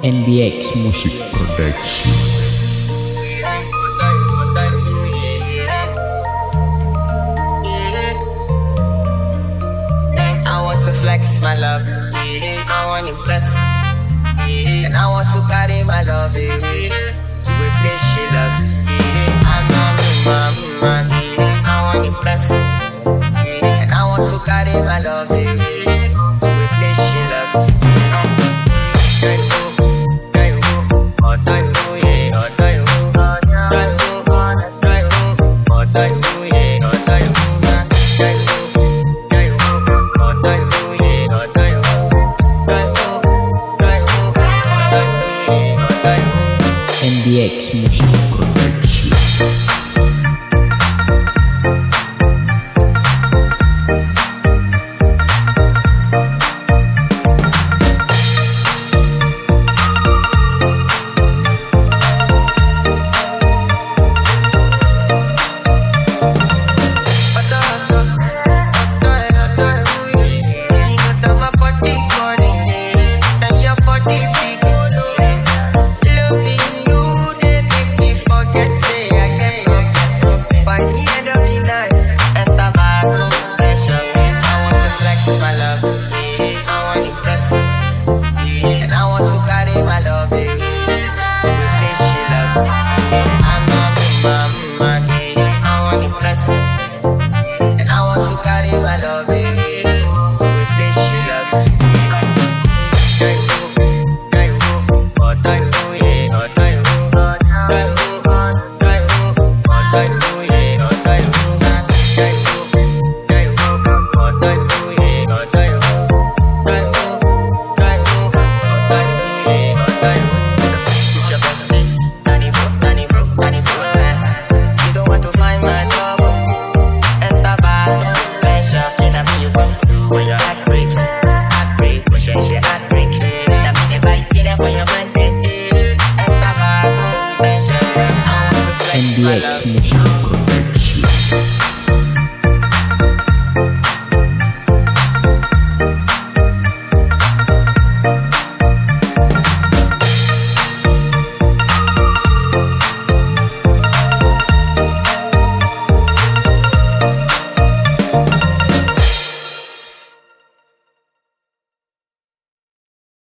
NBX Music Production. I want to flex my love, I want to impress, and I want to carry my love to a place she loves. I'm a man, I want to impress, and I want to carry my love to a place she loves. NBX Music Production. NBX Music.